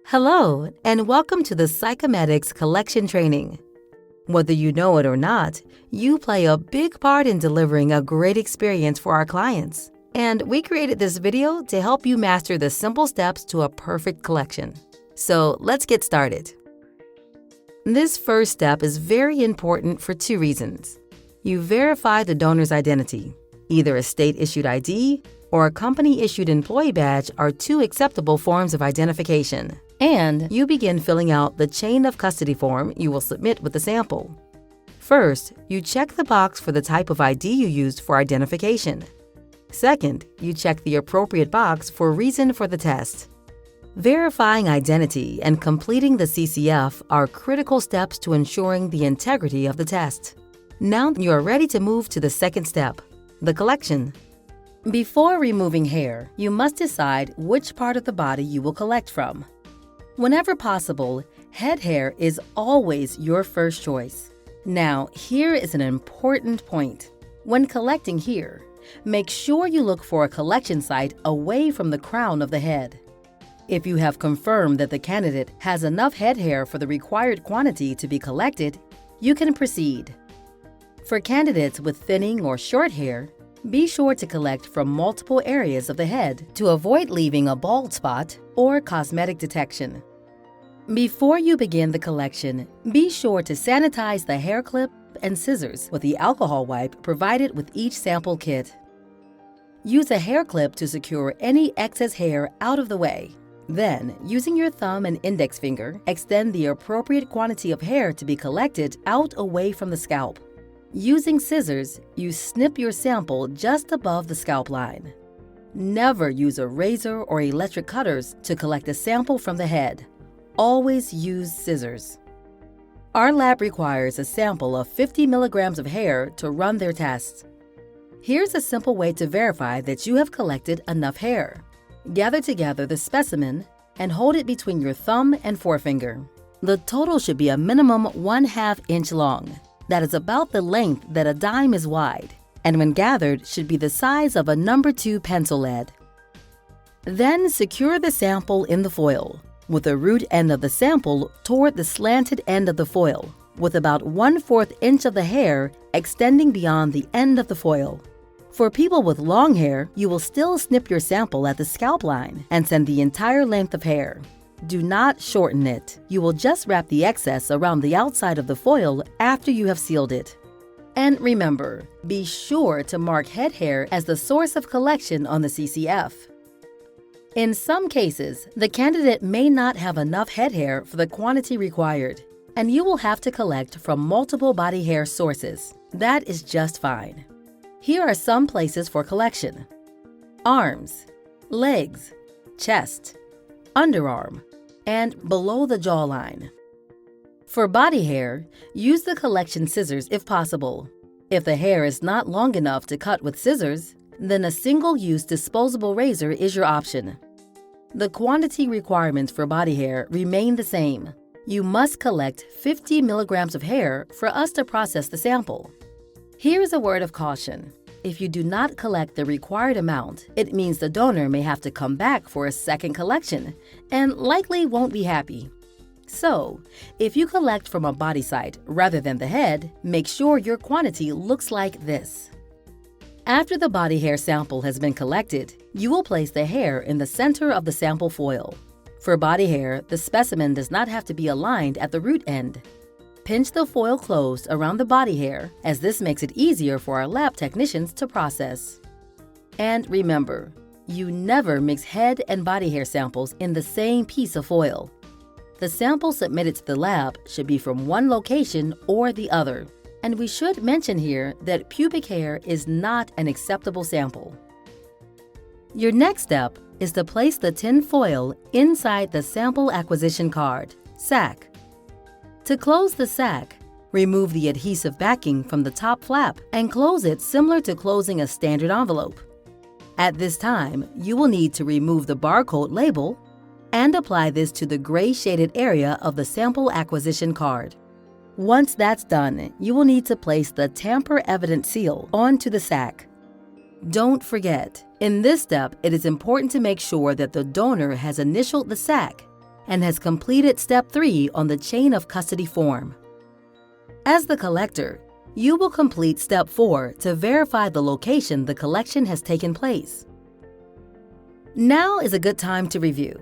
Hello, and welcome to the Psychemedics collection training. Whether you know it or not, you play a big part in delivering a great experience for our clients. And we created this video to help you master the simple steps to a perfect collection. So let's get started. This first step is very important for two reasons. You verify the donor's identity. Either a state-issued ID or a company-issued employee badge are two acceptable forms of identification. And you begin filling out the chain of custody form you will submit with the sample. First, you check the box for the type of ID you used for identification. Second, you check the appropriate box for reason for the test. Verifying identity and completing the CCF are critical steps to ensuring the integrity of the test. Now you are ready to move to the second step, the collection. Before removing hair, you must decide which part of the body you will collect from. Whenever possible, head hair is always your first choice. Now, here is an important point. When collecting here, make sure you look for a collection site away from the crown of the head. If you have confirmed that the candidate has enough head hair for the required quantity to be collected, you can proceed. For candidates with thinning or short hair, be sure to collect from multiple areas of the head to avoid leaving a bald spot or cosmetic detection. Before you begin the collection, be sure to sanitize the hair clip and scissors with the alcohol wipe provided with each sample kit. Use a hair clip to secure any excess hair out of the way. Then, using your thumb and index finger, extend the appropriate quantity of hair to be collected out away from the scalp. Using scissors, you snip your sample just above the scalp line. Never use a razor or electric cutters to collect a sample from the head. Always use scissors. Our lab requires a sample of 50 milligrams of hair to run their tests. Here's a simple way to verify that you have collected enough hair. Gather together the specimen and hold it between your thumb and forefinger. The total should be a minimum 1/2 inch long. That is about the length that a dime is wide, and when gathered should be the size of a number 2 pencil lead. Then secure the sample in the foil, with the root end of the sample toward the slanted end of the foil, with about 1/4 inch of the hair extending beyond the end of the foil. For people with long hair, you will still snip your sample at the scalp line and send the entire length of hair. Do not shorten it. You will just wrap the excess around the outside of the foil after you have sealed it. And remember, be sure to mark head hair as the source of collection on the CCF. In some cases, the candidate may not have enough head hair for the quantity required, and you will have to collect from multiple body hair sources. That is just fine. Here are some places for collection: arms, legs, chest, underarm, and below the jawline. For body hair, use the collection scissors if possible. If the hair is not long enough to cut with scissors, then a single-use disposable razor is your option. The quantity requirements for body hair remain the same. You must collect 50 milligrams of hair for us to process the sample. Here is a word of caution. If you do not collect the required amount, it means the donor may have to come back for a second collection and likely won't be happy. So, if you collect from a body site rather than the head, make sure your quantity looks like this. After the body hair sample has been collected, you will place the hair in the center of the sample foil. For body hair, the specimen does not have to be aligned at the root end. Pinch the foil closed around the body hair, as this makes it easier for our lab technicians to process. And remember, you never mix head and body hair samples in the same piece of foil. The sample submitted to the lab should be from one location or the other. And we should mention here that pubic hair is not an acceptable sample. Your next step is to place the tin foil inside the sample acquisition card, sac. To close the sac, remove the adhesive backing from the top flap and close it similar to closing a standard envelope. At this time, you will need to remove the barcode label and apply this to the gray shaded area of the sample acquisition card. Once that's done, you will need to place the tamper-evident seal onto the sac. Don't forget, In this step, it is important to make sure that the donor has initialed the sac and has completed Step 3 on the chain of custody form. As the collector, you will complete Step 4 to verify the location the collection has taken place. Now is a good time to review.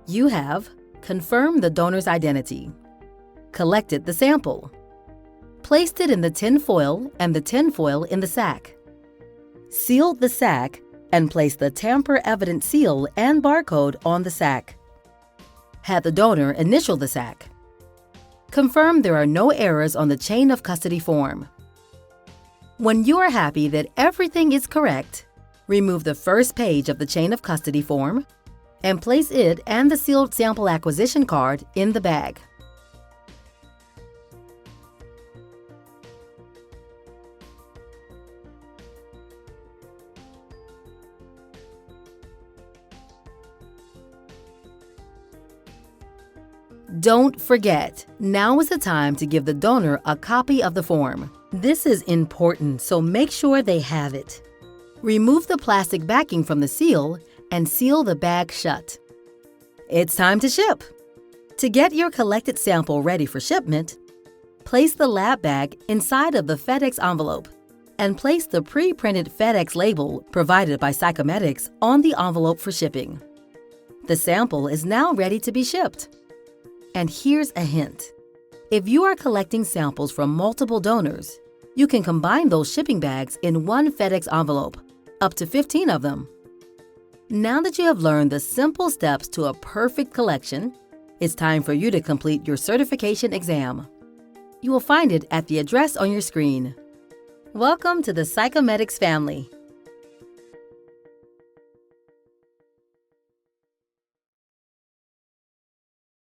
You have confirmed the donor's identity, collected the sample, placed it in the tin foil and the tin foil in the sac, sealed the sac and placed the tamper-evident seal and barcode on the sac, had the donor initial the sac, confirm there are no errors on the chain of custody form. When you are happy that everything is correct, remove the first page of the chain of custody form and place it and the sealed sample acquisition card in the bag. Don't forget, now is the time to give the donor a copy of the form. This is important, so make sure they have it. Remove the plastic backing from the seal and seal the bag shut. It's time to ship. To get your collected sample ready for shipment, place the lab bag inside of the FedEx envelope and place the pre-printed FedEx label provided by Psychemedics on the envelope for shipping. The sample is now ready to be shipped. And here's a hint. If you are collecting samples from multiple donors, you can combine those shipping bags in one FedEx envelope, up to 15 of them. Now that you have learned the simple steps to a perfect collection, it's time for you to complete your certification exam. You will find it at the address on your screen. Welcome to the Psychemedics family.